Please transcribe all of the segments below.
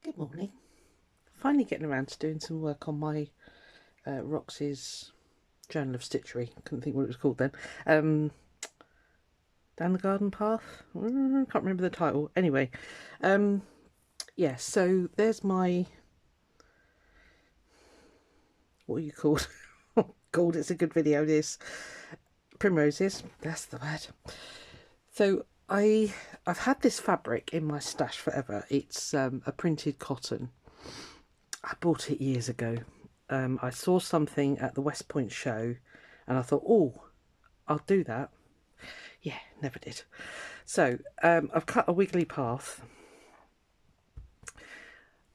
Good morning. Finally getting around to doing some work on my Roxy's Journal of Stitchery. Couldn't think what it was called then. Down the Garden Path? Can't remember the title. Anyway, yeah, so there's my... What are you called? Called, it's a good video, this. Primroses, that's the word. So I've had this fabric in my stash forever. It's a printed cotton. I bought it years ago. I saw something at the West Point show and I thought, oh, I'll do that. Yeah, never did. So I've cut a wiggly path.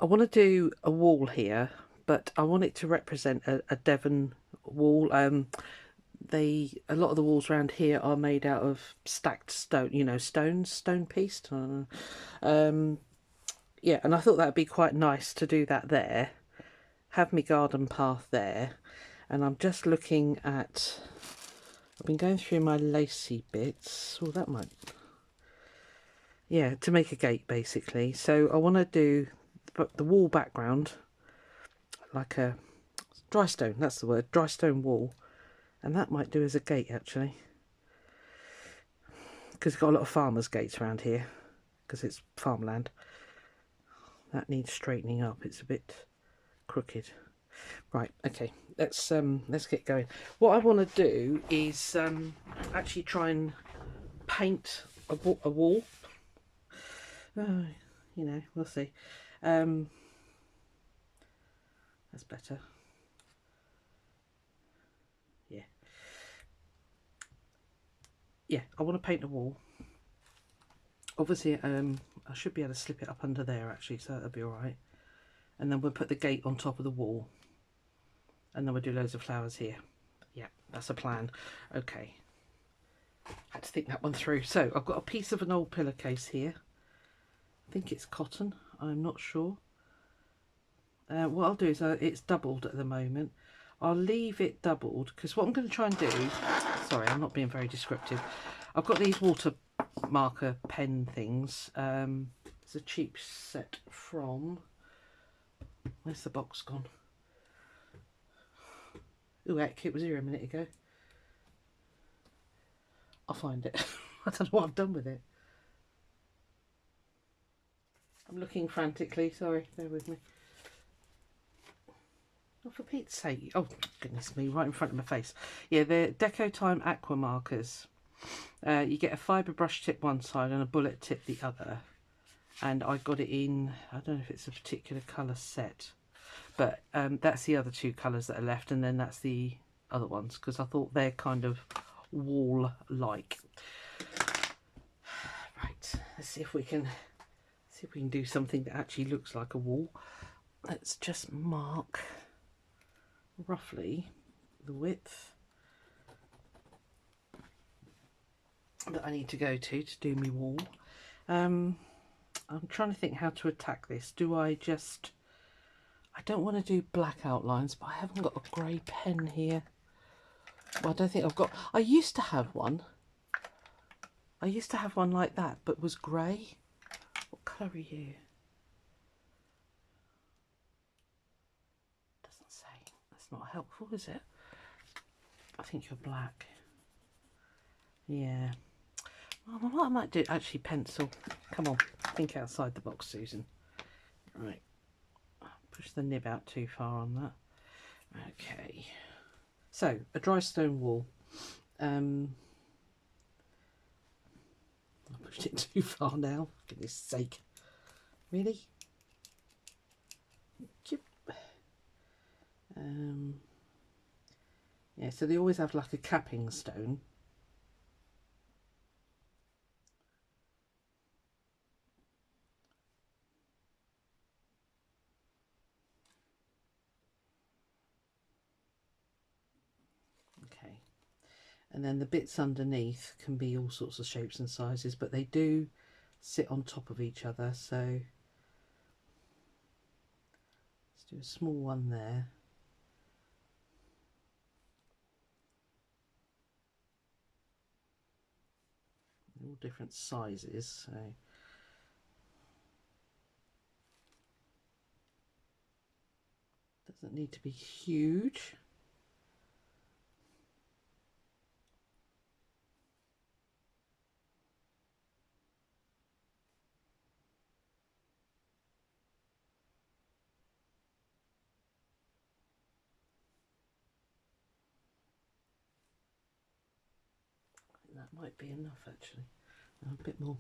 I want to do a wall here, but I want it to represent a Devon wall. A lot of the walls around here are made out of stacked stone, you know, stone pieced. Yeah, and I thought that'd be quite nice to do that there. Have my garden path there, and I'm just looking at... I've been going through my lacy bits. Oh, that might... Yeah, to make a gate basically. So I want to do the wall background like a dry stone, that's the word, dry stone wall. And that might do as a gate actually. Because we've got a lot of farmers' gates around here. Because it's farmland. That needs straightening up. It's a bit crooked. Right, okay, let's get going. What I want to do is actually try and paint a wall. You know, we'll see. That's better. Yeah. Yeah, I want to paint a wall. Obviously, I should be able to slip it up under there actually, so that'll be alright. And then we'll put the gate on top of the wall. And then we'll do loads of flowers here. Yeah, that's a plan. Okay. Had to think that one through. So I've got a piece of an old pillowcase here. I think it's cotton. I'm not sure. What I'll do is it's doubled at the moment. I'll leave it doubled because what I'm going to try and do... Sorry, I'm not being very descriptive. I've got these water marker pen things. It's a cheap set from... Where's the box gone? Ooh, heck, it was here a minute ago. I'll find it. I don't know what I've done with it. I'm looking frantically. Sorry, bear with me. Oh, for Pete's sake. Oh, goodness me, right in front of my face. Yeah, they're Deco Time Aqua markers. You get a fibre brush tip one side and a bullet tip the other. And I got it in, I don't know if it's a particular colour set. But that's the other two colours that are left. And then that's the other ones. Because I thought they're kind of wall-like. Right, let's see if we can do something that actually looks like a wall. Let's just mark roughly the width that I need to go to do my wall. I'm trying to think how to attack this. Do I just... I don't want to do black outlines, but I haven't got a grey pen here. Well, I don't think I've got... I used to have one. I used to have one like that, but was grey. What colour are you? Doesn't say. That's not helpful, is it? I think you're black. Yeah. Well, what I might do, actually pencil. Come on, think outside the box, Susan. Right. Push the nib out too far on that. Okay. So, a dry stone wall. I pushed it too far now, for goodness sake. Really? Yeah, so they always have like a capping stone. Okay. And then the bits underneath can be all sorts of shapes and sizes, but they do sit on top of each other. So let's do a small one there. All different sizes. So Doesn't need to be huge. That might be enough actually. A bit more.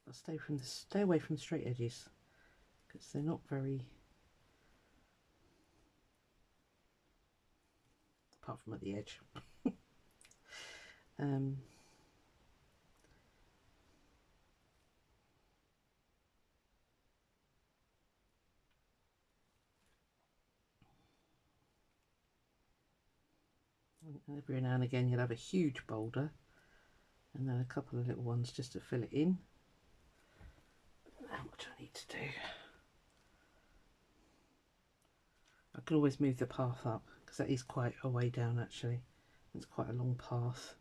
I'll stay away from the straight edges because they're not very, apart from at the edge. Every now and again you'll have a huge boulder and then a couple of little ones just to fill it in. How much I need to do. I can always move the path up because that is quite a way down actually. It's quite a long path.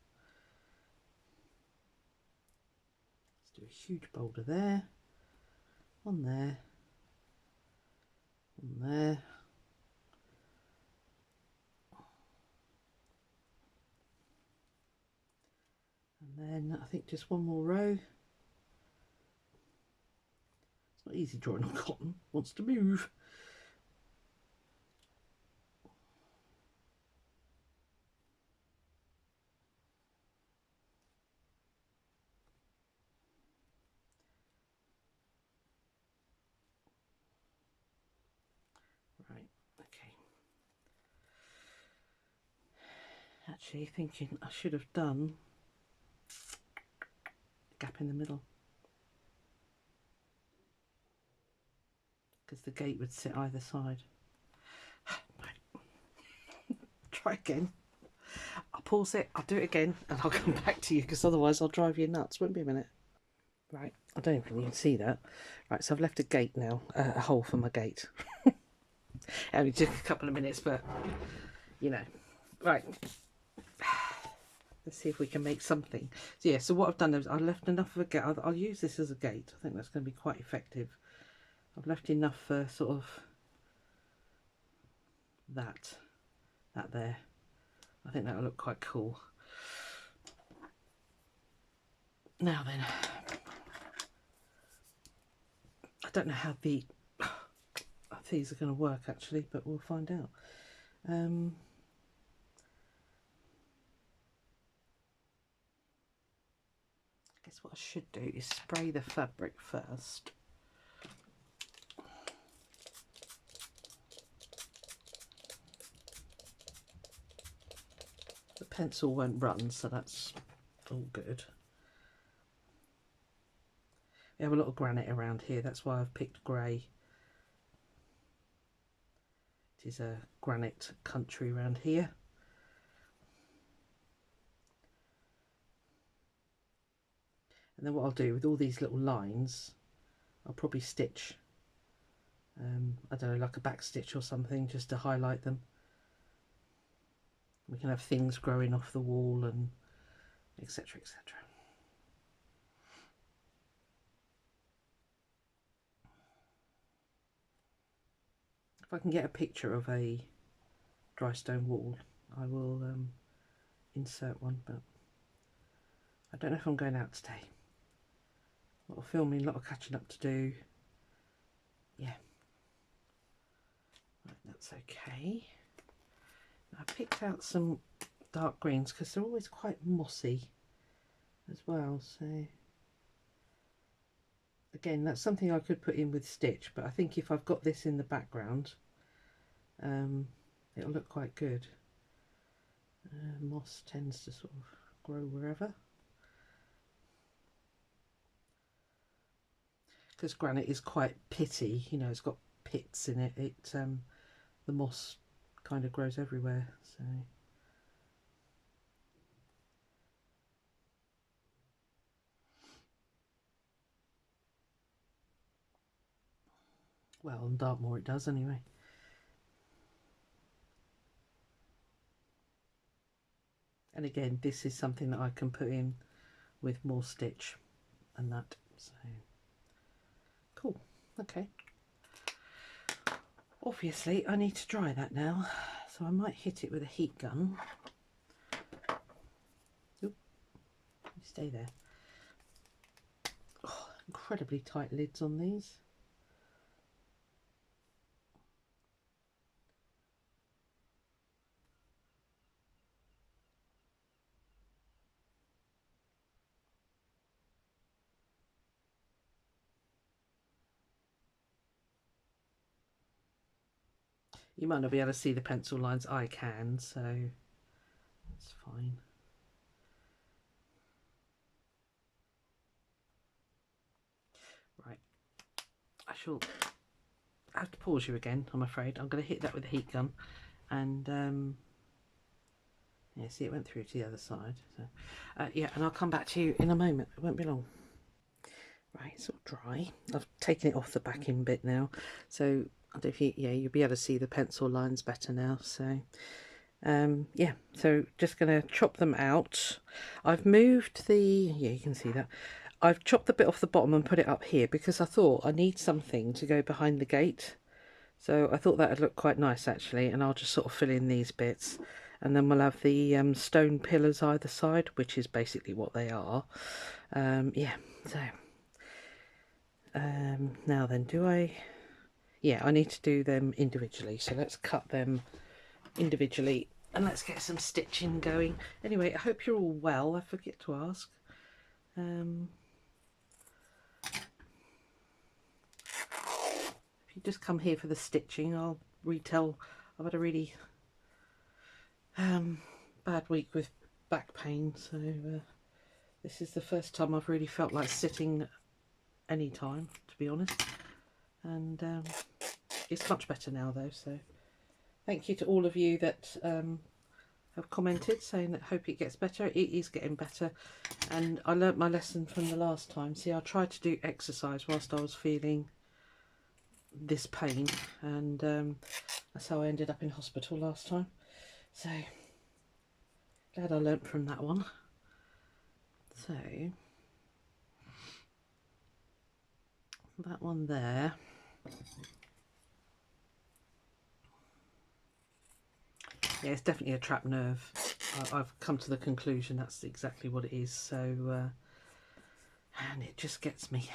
Let's do a huge boulder there, one there, one there. And then I think just one more row. It's not easy drawing on cotton, wants to move. Right, okay. Actually thinking I should have done a gap in the middle, because the gate would sit either side. Try again. I'll pause it, I'll do it again, and I'll come back to you, because otherwise I'll drive you nuts. Won't be a minute. Right, I don't even you can see that. Right, so I've left a gate now, a hole for my gate. It only took a couple of minutes, but you know. Right, let's see if we can make something. So yeah, so what I've done is I've left enough of a gate. I'll use this as a gate. I think that's going to be quite effective. I've left enough for sort of that there. I think that'll look quite cool. Now then, I don't know how these are going to work actually, but we'll find out. I guess what I should do is spray the fabric first. The pencil won't run, so that's all good. We have a lot of granite around here, that's why I've picked grey. It is a granite country around here. And then what I'll do with all these little lines, I'll probably stitch, I don't know, like a back stitch or something, just to highlight them. We can have things growing off the wall and etc, etc. If I can get a picture of a dry stone wall, I will insert one, but I don't know if I'm going out today. A lot of filming, a lot of catching up to do. Yeah. Right, that's okay. I picked out some dark greens because they're always quite mossy as well, so again, that's something I could put in with stitch, but I think if I've got this in the background, it'll look quite good. Moss tends to sort of grow wherever, because granite is quite pitty, you know, it's got pits in it. The moss kind of grows everywhere, so well, on Dartmoor it does anyway. And again, this is something that I can put in with more stitch and that. So cool. Okay. Obviously I need to dry that now, so I might hit it with a heat gun. Oop, stay there. Oh, incredibly tight lids on these. You might not be able to see the pencil lines, I can, so it's fine. Right, I shall have to pause you again, I'm afraid. I'm going to hit that with a heat gun, and yeah, see, it went through to the other side. So yeah, and I'll come back to you in a moment. It won't be long. Right, it's all dry. I've taken it off the backing bit now, so I don't know if you, yeah, you'll be able to see the pencil lines better now. So yeah, so just going to chop them out. I've moved the, yeah, you can see that. I've chopped the bit off the bottom and put it up here because I thought I need something to go behind the gate. So I thought that would look quite nice actually, and I'll just sort of fill in these bits, and then we'll have the stone pillars either side, which is basically what they are. Yeah, so now then, do I, yeah, I need to do them individually, so let's cut them individually and let's get some stitching going. Anyway, I hope you're all well. I forget to ask. If you just come here for the stitching, I'll retell. I've had a really bad week with back pain, so this is the first time I've really felt like sitting any time, to be honest, and it's much better now though. So thank you to all of you that have commented saying that hope it gets better. It is getting better, and I learnt my lesson from the last time. See, I tried to do exercise whilst I was feeling this pain, and that's how I ended up in hospital last time. So glad I learnt from that one. So that one there, yeah, it's definitely a trapped nerve. I've come to the conclusion that's exactly what it is. So and it just gets me.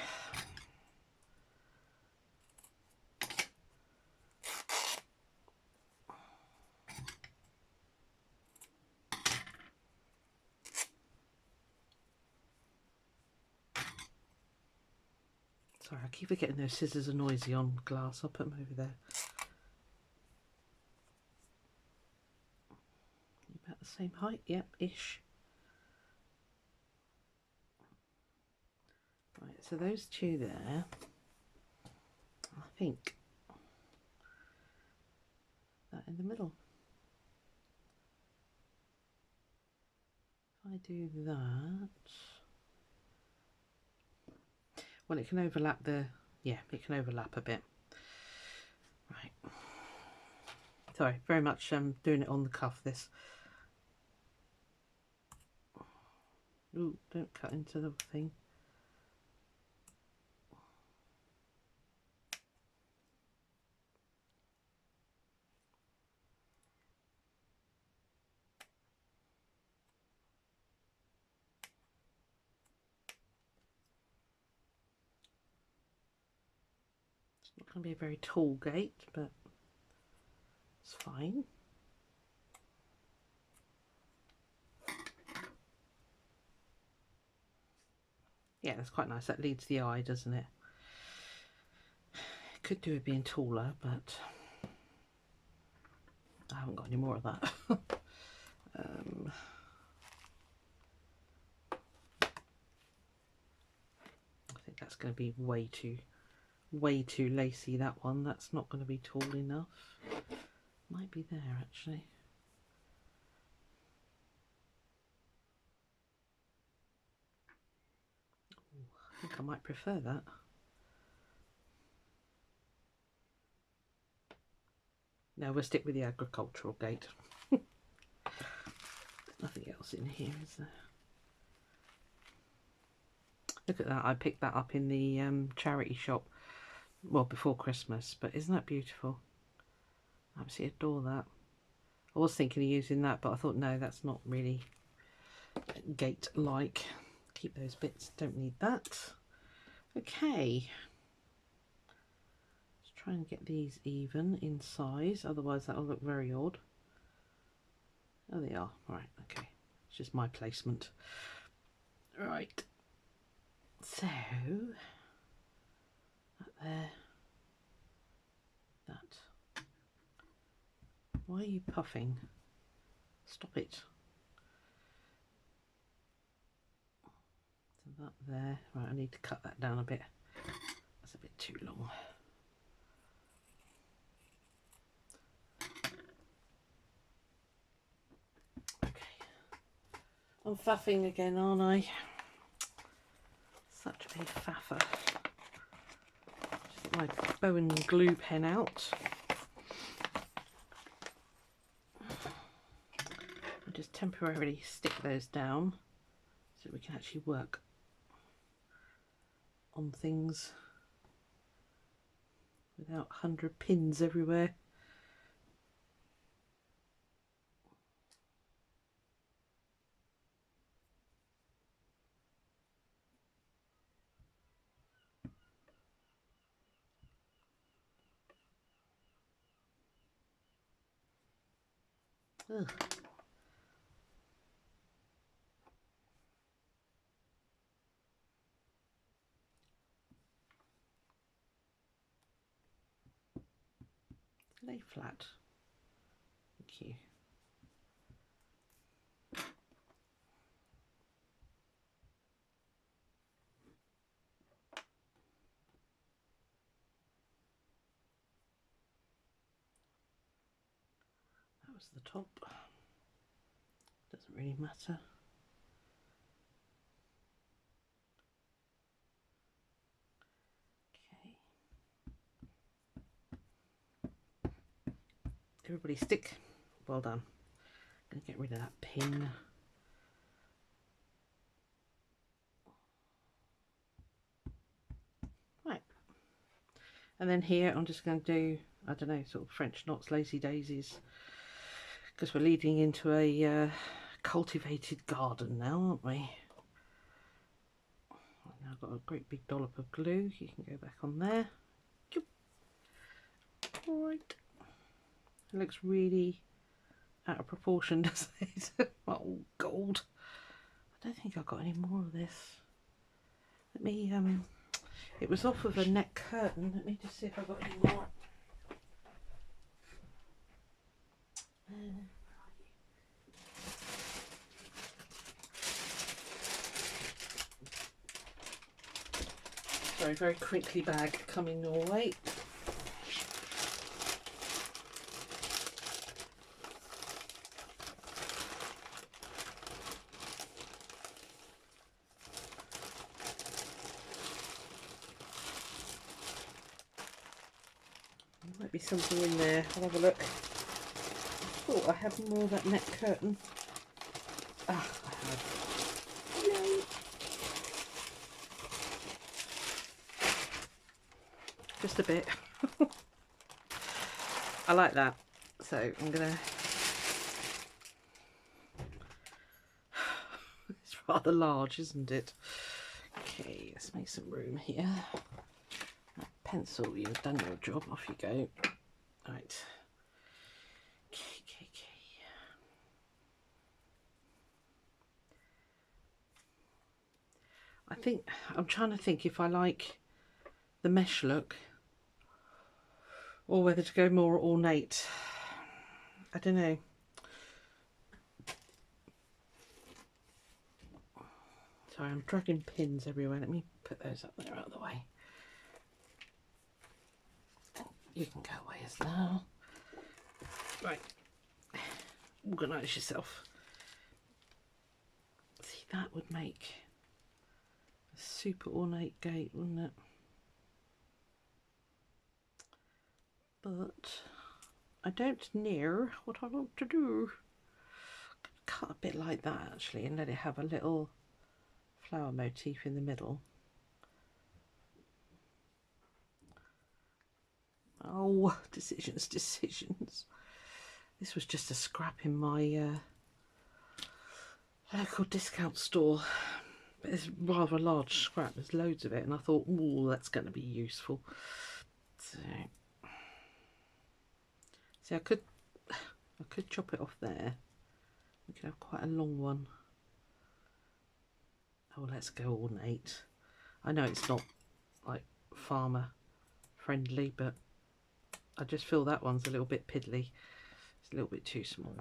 Sorry, I keep forgetting those scissors are noisy on glass. I'll put them over there. About the same height, yep, ish. Right, so those two there, I think that in the middle. If I do that, well, it can overlap the, yeah, it can overlap a bit. Right. Sorry, very much doing it on the cuff, this. Ooh, don't cut into the thing. It's not going to be a very tall gate, but it's fine. Yeah, that's quite nice. That leads the eye, doesn't it? It could do with being taller, but I haven't got any more of that. I think that's going to be way too lacy, that one. That's not going to be tall enough. Might be there actually. Ooh, I think I might prefer that. Now we'll stick with the agricultural gate. Nothing else in here, is there? Look at that, I picked that up in the charity shop, well, before Christmas, but isn't that beautiful? I absolutely adore that. I was thinking of using that, but I thought, no, that's not really gate-like. Keep those bits, don't need that. Okay. Let's try and get these even in size, otherwise that'll look very odd. Oh, they are. Right, okay. It's just my placement. Right. So, that there. That. Why are you puffing? Stop it. So that there. Right, I need to cut that down a bit. That's a bit too long. Okay. I'm faffing again, aren't I? Such a faffer. Just get my bow and glue pen out. And just temporarily stick those down so we can actually work on things without 100 pins everywhere. Ugh. Lay flat. Thank you. That was the top. Doesn't really matter. Okay. Everybody stick. Well done. I'm going to get rid of that pin. Right. And then here I'm just going to do, I don't know, sort of French knots, lazy daisies. Because we're leading into a cultivated garden now, aren't we? Now I've got a great big dollop of glue. You can go back on there. Right. It looks really out of proportion, doesn't it? Oh, gold. I don't think I've got any more of this. Let me, it was off of a neck curtain. Let me just see if I've got any more. Sorry, very crinkly bag coming your way. There might be something in there. I'll have a look. I thought I had more of that neck curtain. Ah, I have. Yay! Just a bit. I like that. So I'm gonna. It's rather large, isn't it? Okay, let's make some room here. That pencil, you've done your job. Off you go. Right. Okay. I think I'm trying to think if I like the mesh look or whether to go more ornate. I don't know. Sorry, I'm dragging pins everywhere. Let me put those up there out of the way. You can go away as now. Right. Organise yourself. See, that would make a super ornate gate, wouldn't it? But I don't know what I want to do. Cut a bit like that actually and let it have a little flower motif in the middle. Oh, decisions, decisions. This was just a scrap in my local discount store. But it's rather a large scrap. There's loads of it, and I thought, oh, that's going to be useful. So, see, I could chop it off there. We could have quite a long one. Oh, let's go ornate. I know it's not like farmer friendly, but I just feel that one's a little bit piddly. It's a little bit too small.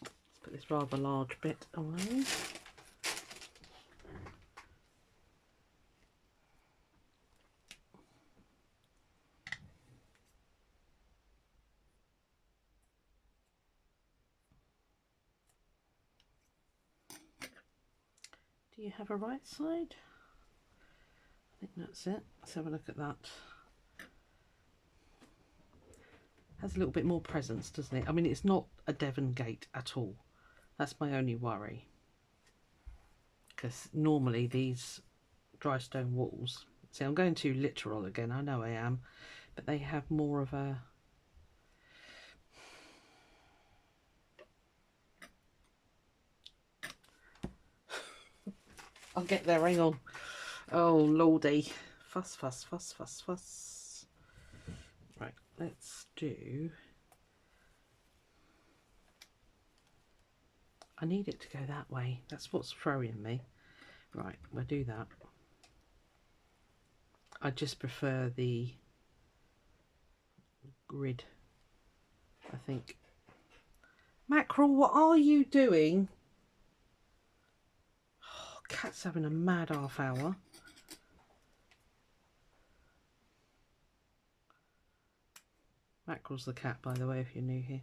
Let's put this rather large bit away. Do you have a right side? I think that's it. Let's have a look at that. Has a little bit more presence, doesn't it? I mean, it's not a Devon gate at all. That's my only worry. Because normally these dry stone walls, see, I'm going too literal again, I know I am, but they have more of a I'll get there, hang on. Oh lordy. Fuss, fuss, fuss, fuss, fuss. Right, let's do, I need it to go that way. That's what's throwing me. Right, we'll do that. I just prefer the grid, I think. Mackerel, what are you doing? Oh, cat's having a mad half hour. Mackerel's the cat, by the way, if you're new here.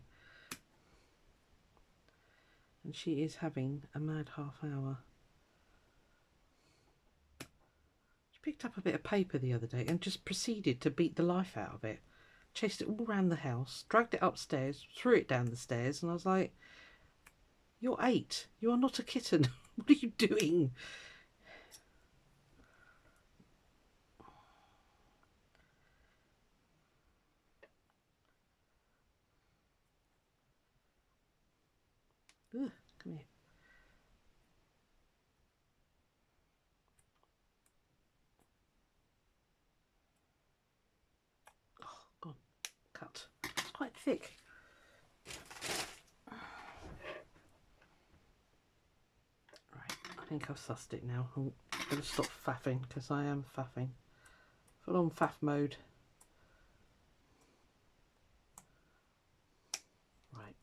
And she is having a mad half hour. She picked up a bit of paper the other day and just proceeded to beat the life out of it. Chased it all around the house, dragged it upstairs, threw it down the stairs, and I was like, you're 8. You are not a kitten. What are you doing? Ugh, come here. Oh, God. Cut. It's quite thick. Right, I think I've sussed it now. I'm going to stop faffing, because I am faffing. Full on faff mode. Right.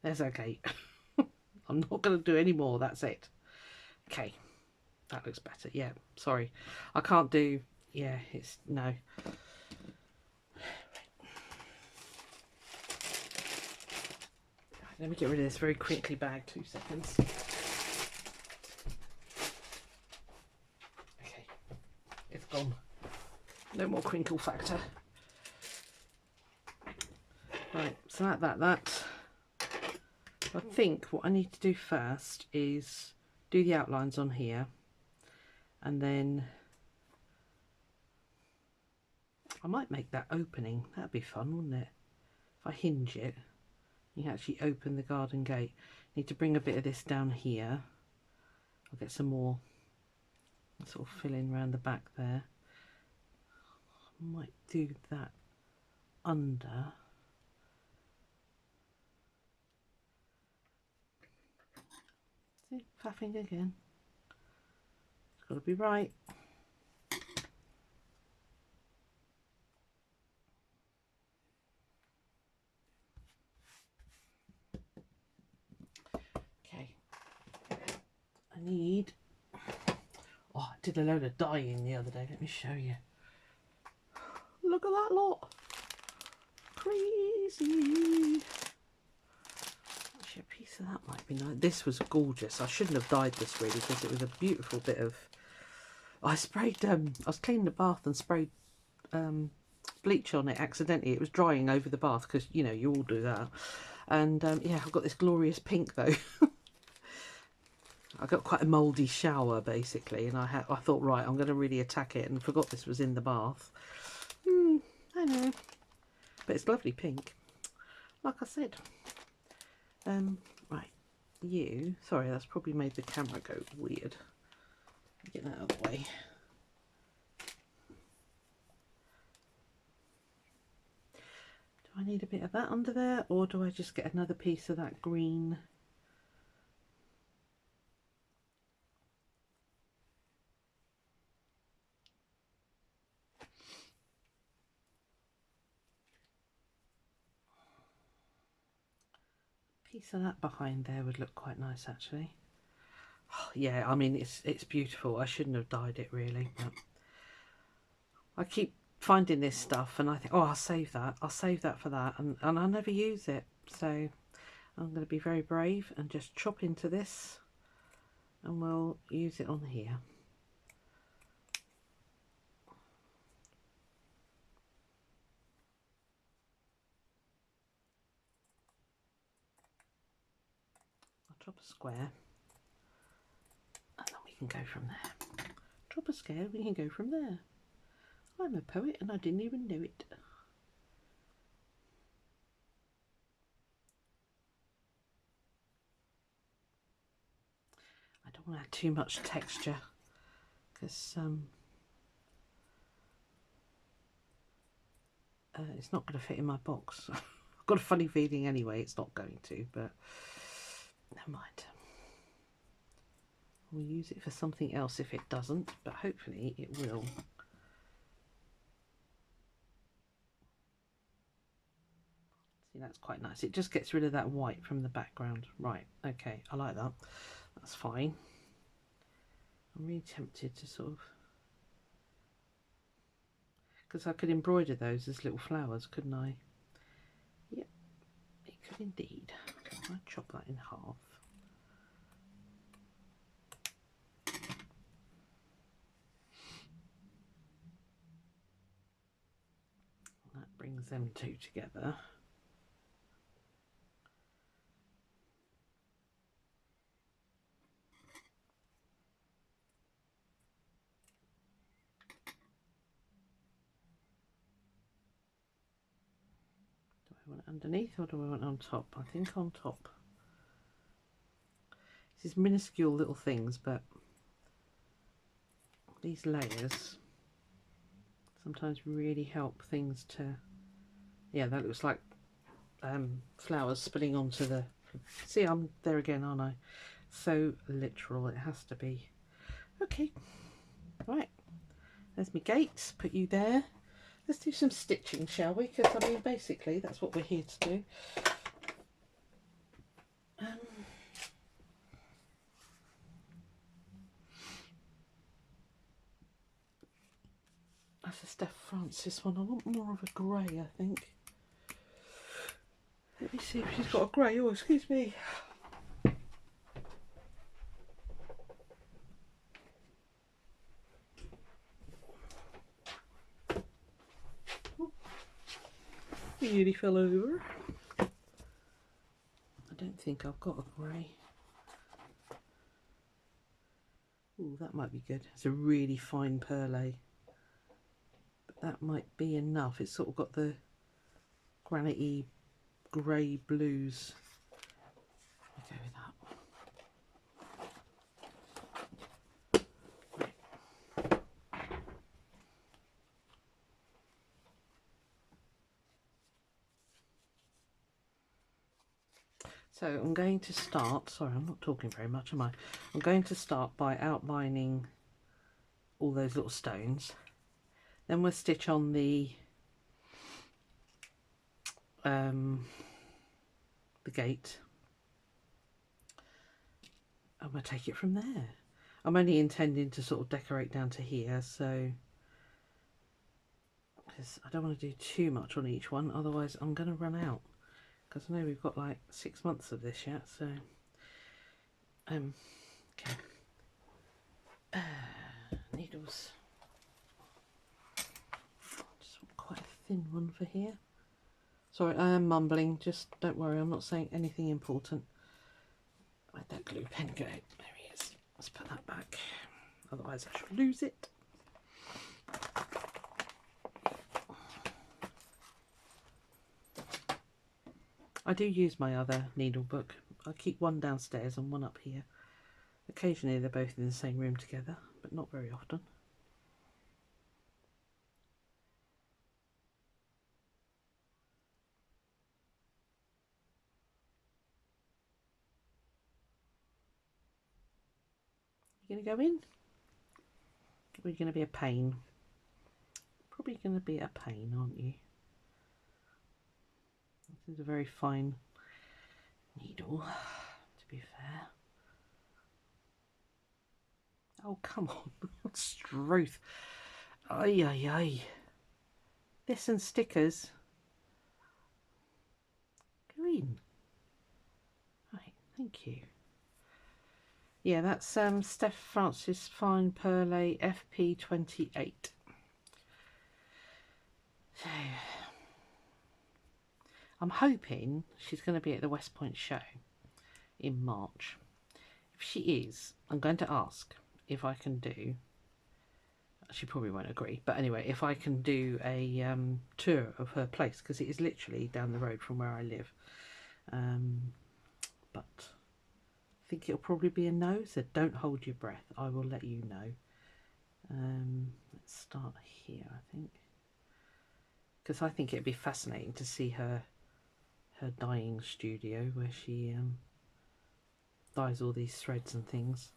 There's our gate. I'm not going to do any more. That's it. Okay. That looks better. Yeah, sorry. I can't do... Yeah, it's... No. Let me get rid of this very crinkly bag. 2 seconds. Okay. It's gone. No more crinkle factor. Right, so that. I think what I need to do first is do the outlines on here, and then I might make that opening. That'd be fun, wouldn't it? If I hinge it, you can actually open the garden gate. Need to bring a bit of this down here. I'll get some more sort of filling around the back there. I might do that under. See, faffing again. It's got to be right. Okay. I need... Oh, I did a load of dyeing the other day. Let me show you. Look at that lot. Crazy. Actually, a piece of that might be nice. This was gorgeous. I shouldn't have dyed this really, because it was a beautiful bit of... I sprayed, I was cleaning the bath and sprayed bleach on it accidentally. It was drying over the bath, because, you know, you all do that. And yeah, I've got this glorious pink though. I got quite a mouldy shower basically, and I thought, right, I'm going to really attack it, and forgot this was in the bath. I know, but it's lovely pink, like I said. Right, sorry, that's probably made the camera go weird. Get that out of the way. Do I need a bit of that under there, or do I just get another piece of that green? Piece of that behind there would look quite nice actually. Oh, yeah, I mean it's beautiful. I shouldn't have dyed it really, but I keep finding this stuff and I think, oh, I'll save that for that, and I never use it. So I'm going to be very brave and just chop into this, and we'll use it on here. I'll chop a square and then we can go from there. Chop a square, we can go from there. I'm a poet and I didn't even know it. I don't want to add too much texture because it's not going to fit in my box. I've got a funny feeling anyway it's not going to, but never mind. We'll use it for something else if it doesn't, but hopefully it will. See, that's quite nice. It just gets rid of that white from the background. Right, okay, I like that. That's fine. I'm really tempted to sort of, because I could embroider those as little flowers, couldn't I? Yep, it could indeed. I'll chop that in half. That brings them two together. Do I want it underneath or do I want it on top? I think on top. This is minuscule little things, but these layers sometimes really help things to, yeah, that looks like flowers spilling onto the, see, I'm there again, aren't I? So literal, it has to be. Okay, right, there's my gates, put you there. Let's do some stitching, shall we? Because I mean basically that's what we're here to do. That's a Steph Francis one. I want more of a grey, I think. Let me see if she's got a grey. Oh, excuse me. He nearly fell over. I don't think I've got a grey. Oh, that might be good. It's a really fine pearl, but that might be enough. It's sort of got the granite-y grey blues. I'll go with that. So I'm going to start, sorry, I'm not talking very much, am I? I'm going to start by outlining all those little stones. Then we'll stitch on the gate. And we'll take it from there. I'm only intending to sort of decorate down to here, so because I don't want to do too much on each one, otherwise I'm going to run out. Because I know we've got like 6 months of this yet, so okay. Needles. Just want quite a thin one for here. Sorry, I am mumbling. Just don't worry, I'm not saying anything important. Where'd that glue pen go? There he is. Let's put that back, otherwise I shall lose it. I do use my other needle book. I keep one downstairs and one up here. Occasionally they're both in the same room together, but not very often. You going to go in? Or are you going to be a pain? Probably going to be a pain, aren't you? This is a very fine needle, to be fair. Oh, come on. Struth. Ay, ay, ay. This and stickers. Go in. Right, thank you. Yeah, that's Steph Francis Fine Perle FP28. So, I'm hoping she's going to be at the West Point show in March. If she is, I'm going to ask if I can do, she probably won't agree, but anyway, if I can do a tour of her place, because it is literally down the road from where I live. But I think it'll probably be a no, so don't hold your breath. I will let you know. Let's start here, I think, because I think it'd be fascinating to see her dyeing studio where she dyes all these threads and things.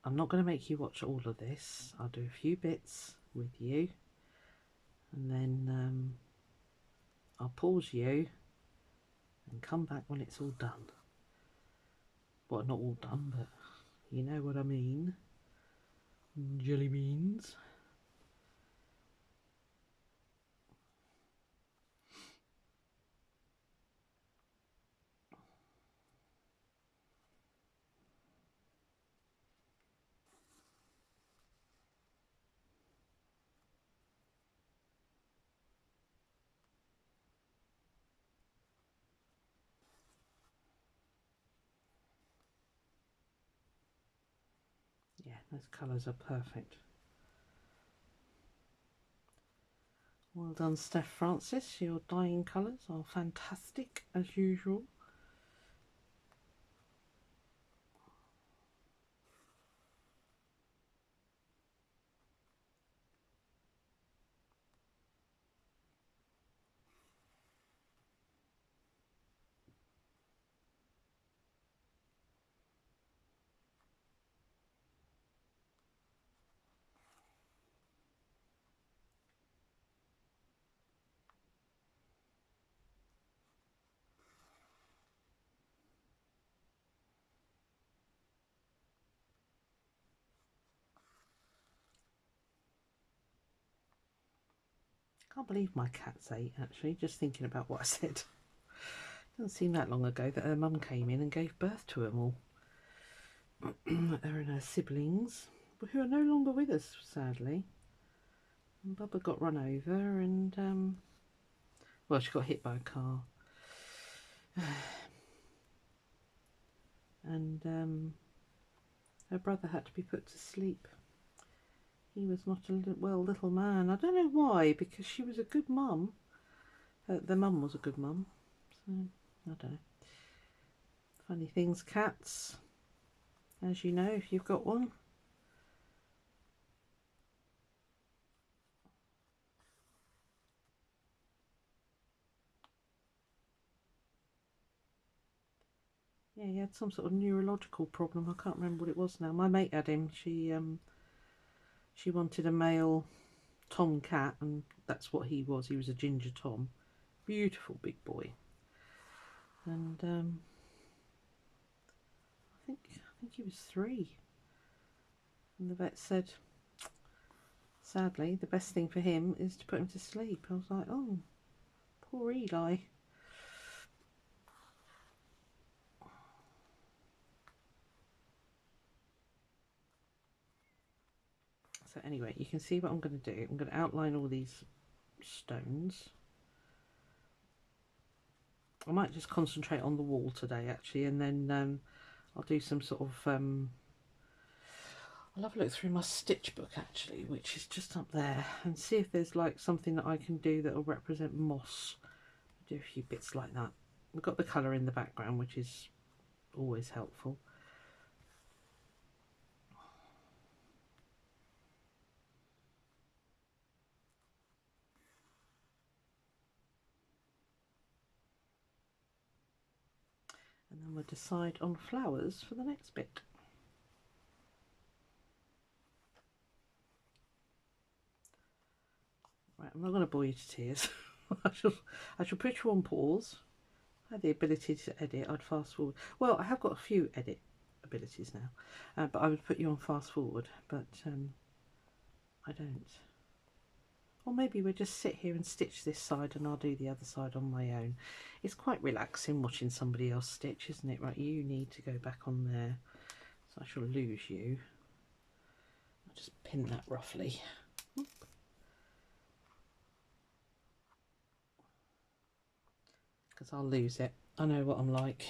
I'm not going to make you watch all of this. I'll do a few bits with you, and then I'll pause you and come back when it's all done. Well, not all done, but you know what I mean. Jelly beans. Yeah, those colours are perfect. Well done, Steph Francis. Your dyeing colours are fantastic as usual. Can't believe my cat's 8, actually, just thinking about what I said. Doesn't seem that long ago that her mum came in and gave birth to them all. Her and her siblings, who are no longer with us, sadly. And Bubba got run over and, well, she got hit by a car. And her brother had to be put to sleep. He was not a little man. I don't know why, because she was a good mum. The mum was a good mum. So, I don't know. Funny things, cats. As you know, if you've got one. Yeah, he had some sort of neurological problem. I can't remember what it was now. My mate had him. She wanted a male tom cat, and that's what he was. He was a ginger tom. Beautiful big boy. And I think he was 3. And the vet said, sadly, the best thing for him is to put him to sleep. I was like, oh, poor Eli. So anyway, you can see what I'm going to do. I'm going to outline all these stones. I might just concentrate on the wall today, actually, and then I'll do some sort of I'll have a look through my stitch book actually, which is just up there, and see if there's like something that I can do that will represent moss. Do a few bits like that. We've got the colour in the background, which is always helpful. And then we'll decide on flowers for the next bit. Right, I'm not going to bore you to tears. I shall put you on pause. I had the ability to edit, I'd fast forward. Well, I have got a few edit abilities now, but I would put you on fast forward, but I don't. Or maybe we'll just sit here and stitch this side and I'll do the other side on my own. It's quite relaxing watching somebody else stitch, isn't it? Right, you need to go back on there. So I shall lose you. I'll just pin that roughly. Because I'll lose it. I know what I'm like.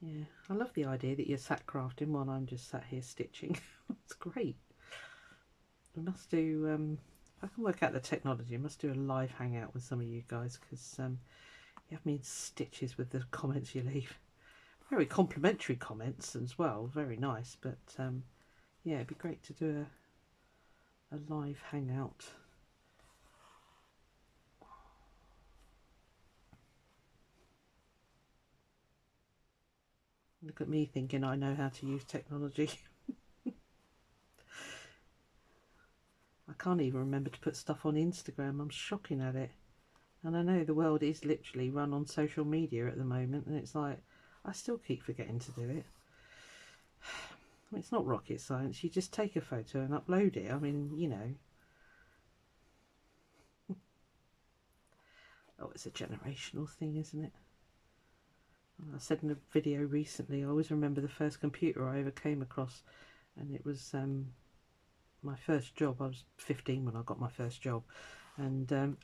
Yeah, I love the idea that you're sat crafting while I'm just sat here stitching. It's great. We must do, if I can work out the technology, I must do a live hangout with some of you guys, because you have me in stitches with the comments you leave. Very complimentary comments as well, very nice, but yeah, it'd be great to do a live hangout. Look at me thinking I know how to use technology. I can't even remember to put stuff on Instagram. I'm shocking at it. And I know the world is literally run on social media at the moment, and it's like, I still keep forgetting to do it. I mean, it's not rocket science. You just take a photo and upload it. I mean, you know. Oh, it's a generational thing, isn't it? I said in a video recently, I always remember the first computer I ever came across, and it was my first job. I was 15 when I got my first job, and the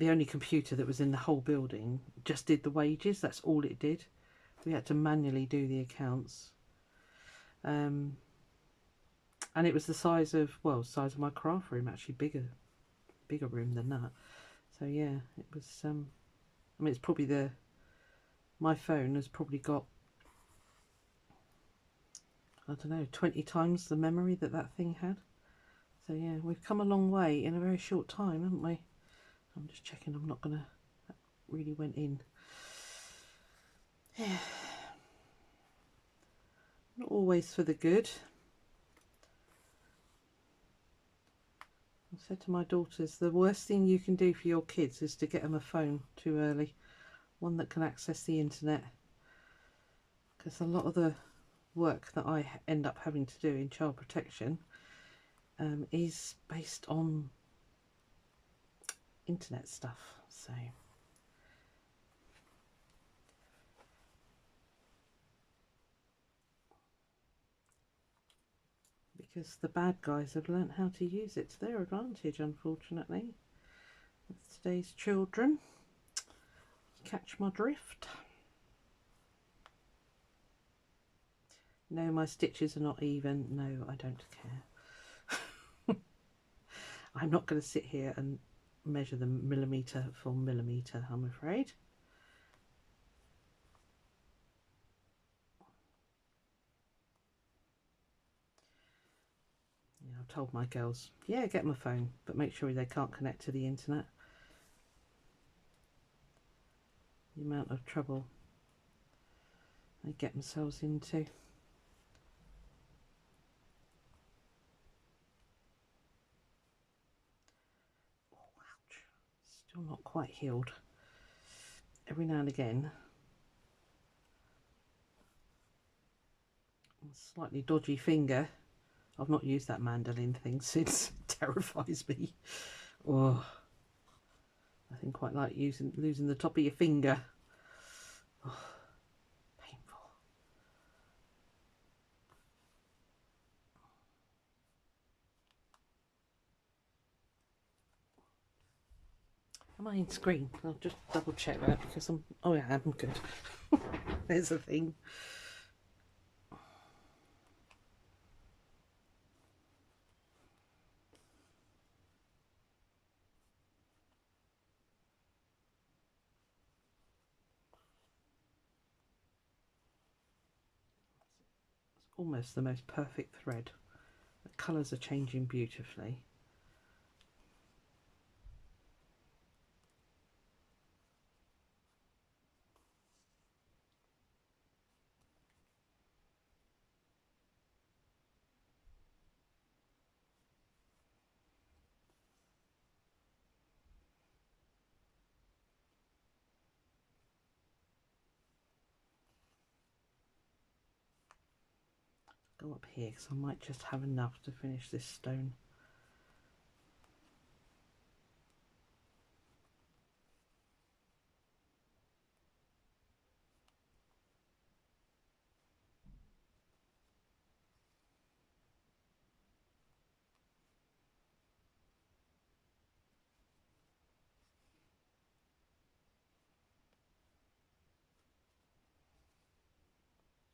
only computer that was in the whole building just did the wages. That's all it did. We had to manually do the accounts, and it was the size of, well, size of my craft room, actually bigger room than that. So yeah, it was I mean, it's probably my phone has probably got, I don't know, 20 times the memory that thing had. So yeah, we've come a long way in a very short time, haven't we? I'm just checking I'm not gonna, that really went in. Yeah. Not always for the good. I said to my daughters, the worst thing you can do for your kids is to get them a phone too early, one that can access the internet, because a lot of the work that I end up having to do in child protection is based on internet stuff. So because the bad guys have learnt how to use it to their advantage, unfortunately, with today's children. Catch my drift? No, my stitches are not even. No, I don't care. I'm not going to sit here and measure them millimetre for millimetre, I'm afraid. Yeah, I've told my girls, yeah, get my phone, but make sure they can't connect to the internet. The amount of trouble they get themselves into. Oh, ouch. Still not quite healed. Every now and again, a slightly dodgy finger. I've not used that mandolin thing since. It terrifies me. Oh, nothing quite like losing the top of your finger. Oh, painful. Am I in screen? I'll just double check that because I'm... Oh yeah, I'm good. There's a thing. It's almost the most perfect thread. The colours are changing beautifully. Go up here because I might just have enough to finish this stone.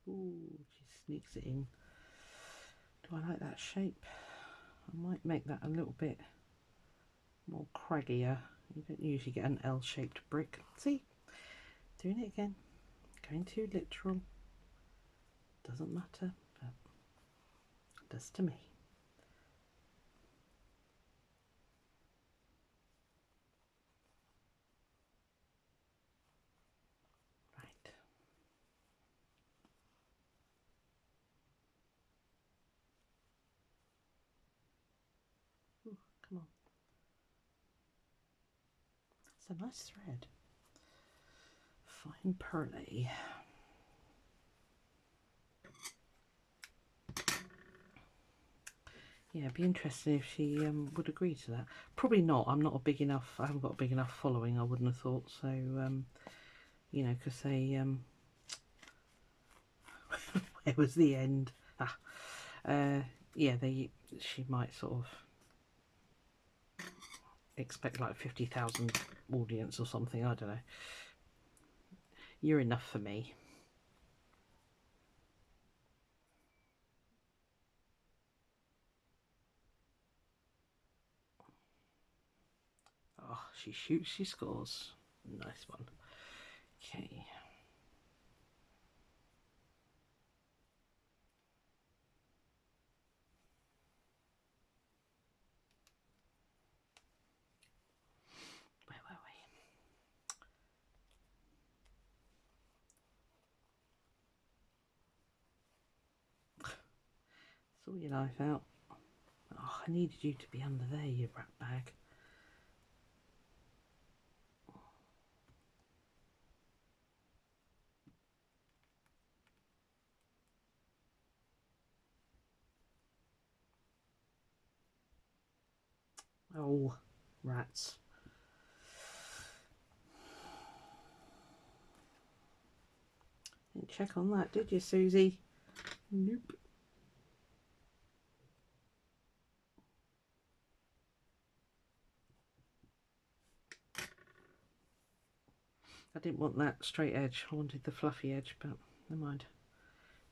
Ooh, she sneaks it in. Do I like that shape? I might make that a little bit more craggier. You don't usually get an L-shaped brick. See? Doing it again. Going too literal. Doesn't matter, but it does to me. Right. Ooh, come on. It's a nice thread. Fine pearly. Yeah, it'd be interesting if she would agree to that. Probably not. I'm not a big enough. I haven't got a big enough following. I wouldn't have thought so. You know, because they. Where was the end? Yeah, they. She might sort of expect like 50,000 audience or something. I don't know. You're enough for me. Oh, she shoots, she scores. Nice one. Okay. Where were we? Saw your knife out. Oh, I needed you to be under there, you rat bag. Oh, rats. Didn't check on that, did you, Susie? Nope. I didn't want that straight edge. I wanted the fluffy edge, but never mind.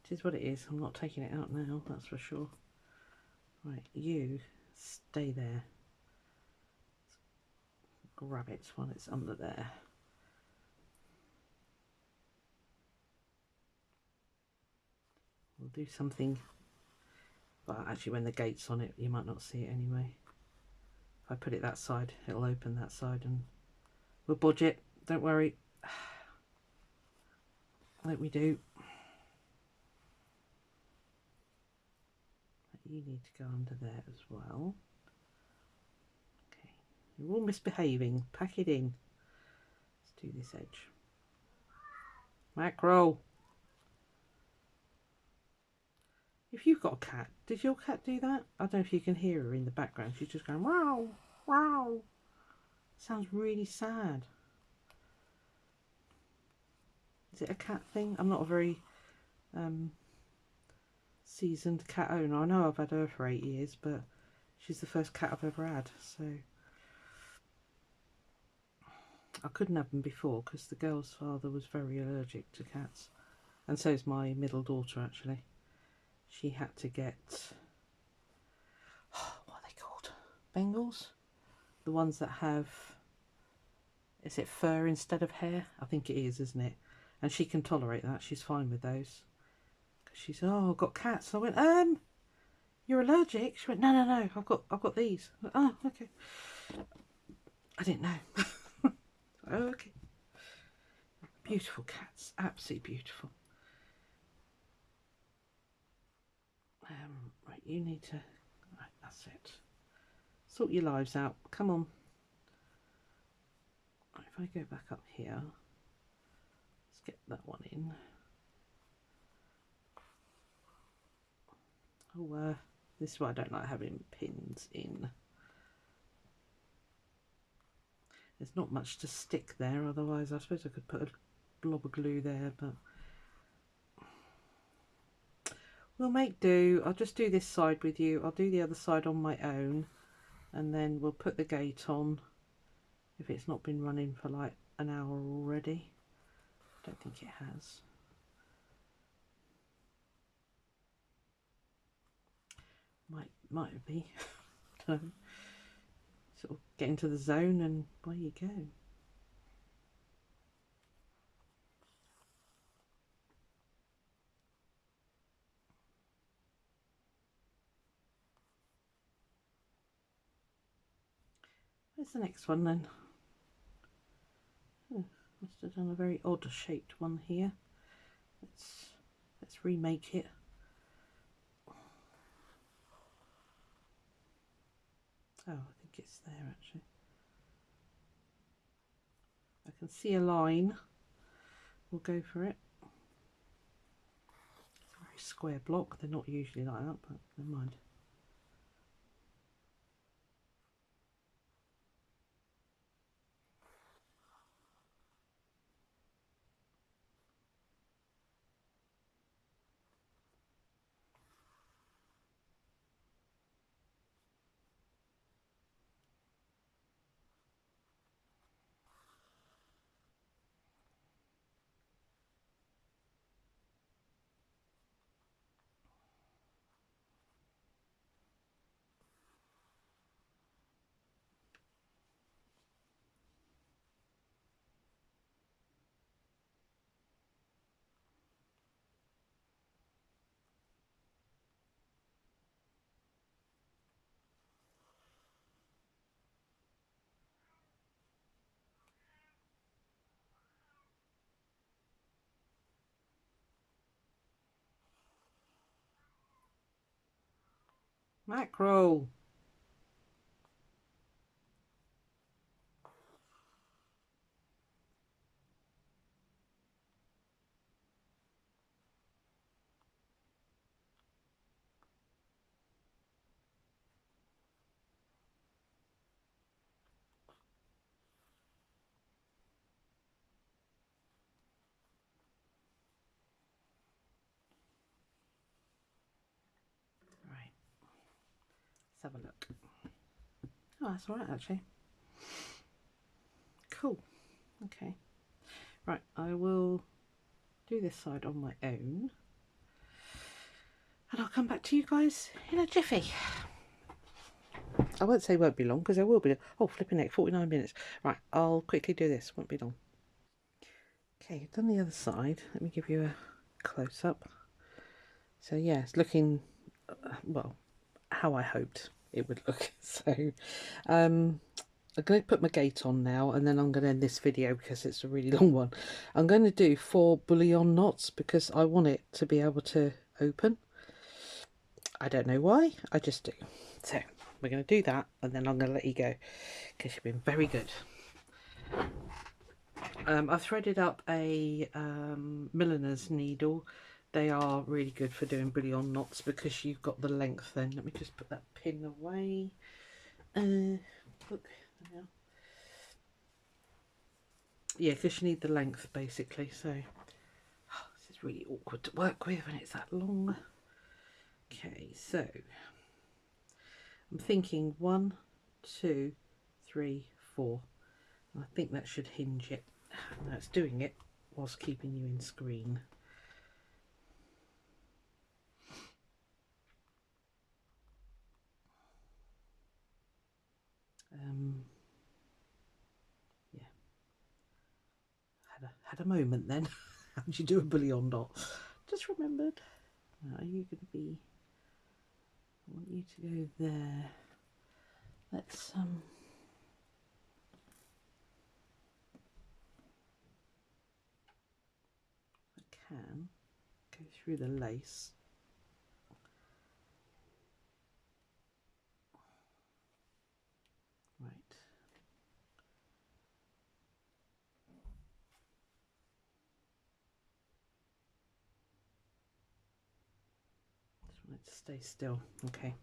It is what it is. I'm not taking it out now, that's for sure. Right, you stay there. Grab it while it's under there. We'll do something. Well, actually, when the gate's on it, you might not see it anyway. If I put it that side, it'll open that side and we'll bodge it. Don't worry. Like we do. You need to go under there as well. Okay. You're all misbehaving. Pack it in. Let's do this edge. Macro. If you've got a cat, did your cat do that? I don't know if you can hear her in the background. She's just going, wow, wow. Sounds really sad. Is it a cat thing? I'm not a very seasoned cat owner. I know I've had her for 8 years, but she's the first cat I've ever had, so I couldn't have them before because the girl's father was very allergic to cats, and so is my middle daughter actually. She had to get, what are they called? Bengals? The ones that have, is it fur instead of hair? I think it is, isn't it? And she can tolerate that. She's fine with those. She said, "Oh, I've got cats." I went, "You're allergic?" She went, "No, I've got these." I went, "Oh, okay." I didn't know. Oh, okay. Beautiful cats, absolutely beautiful. Right, you need to. Right, that's it. Sort your lives out. Come on. Right, if I go back up here, let's get that one in. Oh, this is why I don't like having pins in. There's not much to stick there, otherwise I suppose I could put a blob of glue there, but we'll make do. I'll just do this side with you. I'll do the other side on my own, and then we'll put the gate on if it's not been running for like an hour already. I don't think it has. Might be. Sort of get into the zone and away you go. Where's the next one then? Oh, must have done a very odd shaped one here. Let's remake it. Oh, I think it's there actually. I can see a line. We'll go for it. It's a very square block. They're not usually like that, but never mind. Mackerel. Right. Let's have a look. Oh, that's all right actually. Cool. Okay. Right, I will do this side on my own, and I'll come back to you guys in a jiffy. I won't say won't be long because there will be. Oh, flipping heck, 49 minutes. Right, I'll quickly do this. Won't be long. Okay, done the other side. Let me give you a close up. So yeah, it's looking well how I hoped it would look. So I'm going to put my gate on now, and then I'm going to end this video because it's a really long one. I'm going to do 4 bullion knots because I want it to be able to open. I don't know why, I just do. So we're going to do that, and then I'm going to let you go because you've been very good. I've threaded up a milliner's needle. They are really good for doing bullion knots because you've got the length then. Let me just put that pin away. Look, there. Yeah, because you need the length basically. So this is really awkward to work with when it's that long. Okay, so I'm thinking 1, 2, 3, 4. I think that should hinge it. Now it's doing it whilst keeping you in screen. Yeah, had a moment then. How did you do a bullion dot? Just remembered. Now, are you going to be? I want you to go there. Let's I can go through the lace. Right. Just want it to stay still. Okay.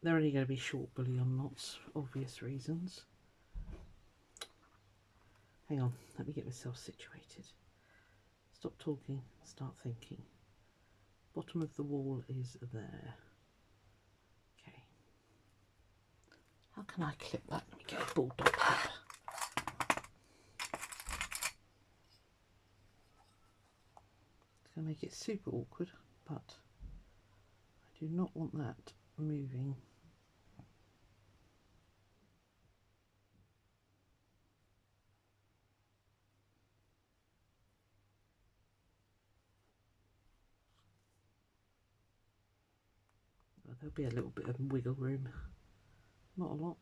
They're only going to be short bullion knots for obvious reasons. Hang on, let me get myself situated. Stop talking, start thinking. Bottom of the wall is there. Okay. How can I clip that? Let me get a bulldog clip. It's going to make it super awkward, but I do not want that moving. Well, there'll be a little bit of wiggle room. Not a lot.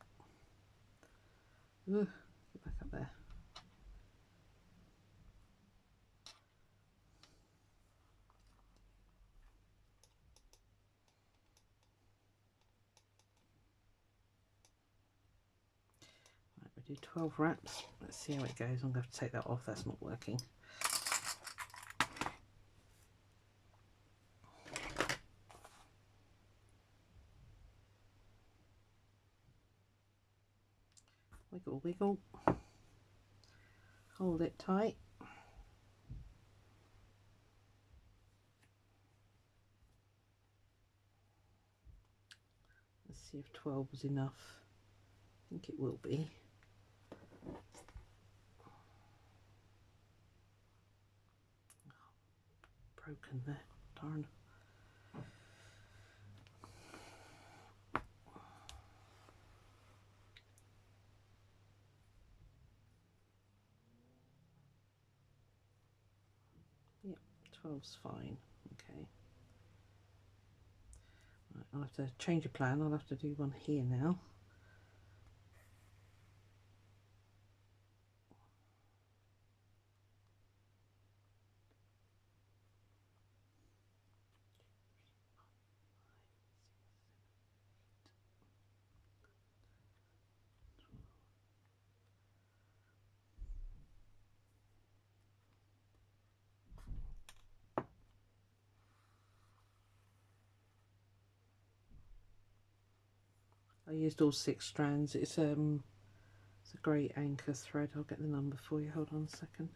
Ugh, get back up there. Right, we do 12 wraps. Let's see how it goes. I'm going to have to take that off. That's not working. Wiggle, wiggle. Hold it tight. Let's see if 12 was enough. I think it will be. Broken there, darn. Yep, 12's fine. Okay. Right, I'll have to change a plan. I'll have to do one here now. I used all 6 strands. It's a grey anchor thread. I'll get the number for you. Hold on a second.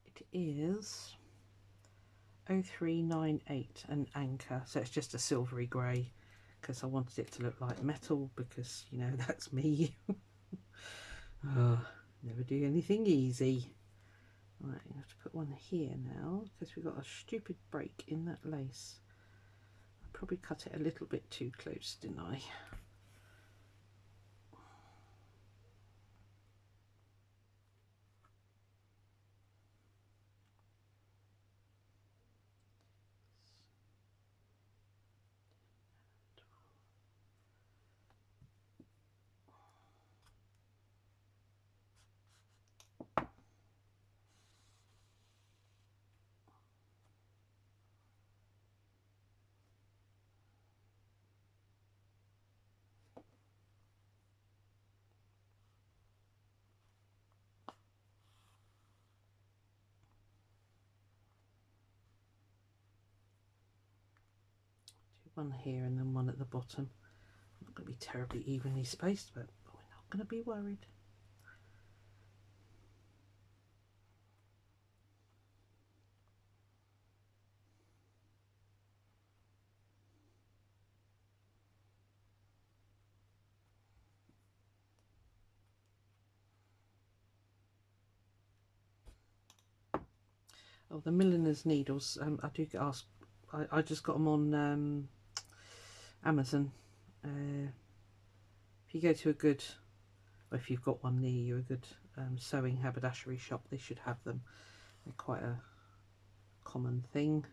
It is 0398, an anchor. So it's just a silvery grey because I wanted it to look like metal because, you know, that's me. Oh, never do anything easy. Right, I have to put one here now because we've got a stupid break in that lace. I probably cut it a little bit too close, didn't I? One here and then one at the bottom. Not going to be terribly evenly spaced, but we're not going to be worried. Oh, the milliner's needles, I do get asked. I just got them on Amazon. If you go to a good, or if you've got one near you, a good sewing haberdashery shop, they should have them. They're quite a common thing.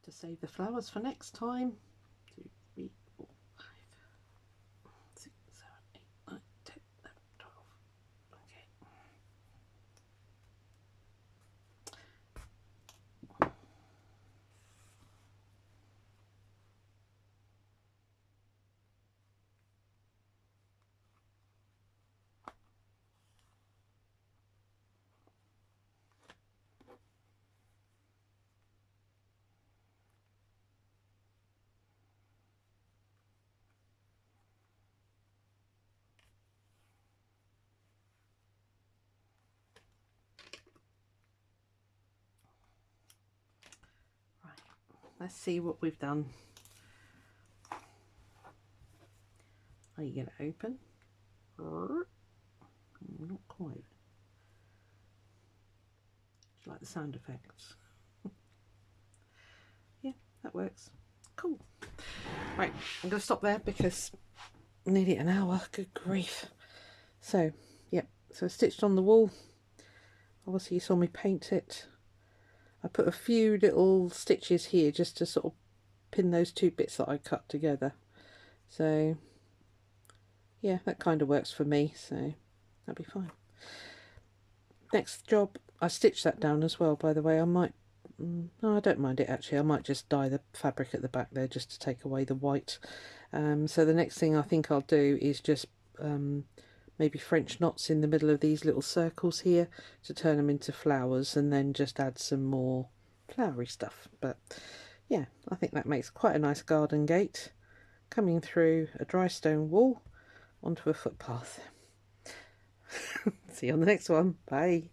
To save the flowers for next time. 2, 3, 4, 5, 6, 7, 8, 9, 10, 11, 12. Okay. Let's see what we've done. Are you going to open? Not quite. Do you like the sound effects? Yeah, that works. Cool. Right, I'm going to stop there because nearly an hour. Good grief. So, yep. So I stitched on the wall. Obviously, you saw me paint it. I put a few little stitches here just to sort of pin those two bits that I cut together. So yeah, that kind of works for me, so that'll be fine. Next job, I stitched that down as well, by the way. I might, no, I don't mind it actually. I might just dye the fabric at the back there just to take away the white. So the next thing I think I'll do is just maybe French knots in the middle of these little circles here to turn them into flowers, and then just add some more flowery stuff. But yeah, I think that makes quite a nice garden gate coming through a dry stone wall onto a footpath. See you on the next one. Bye.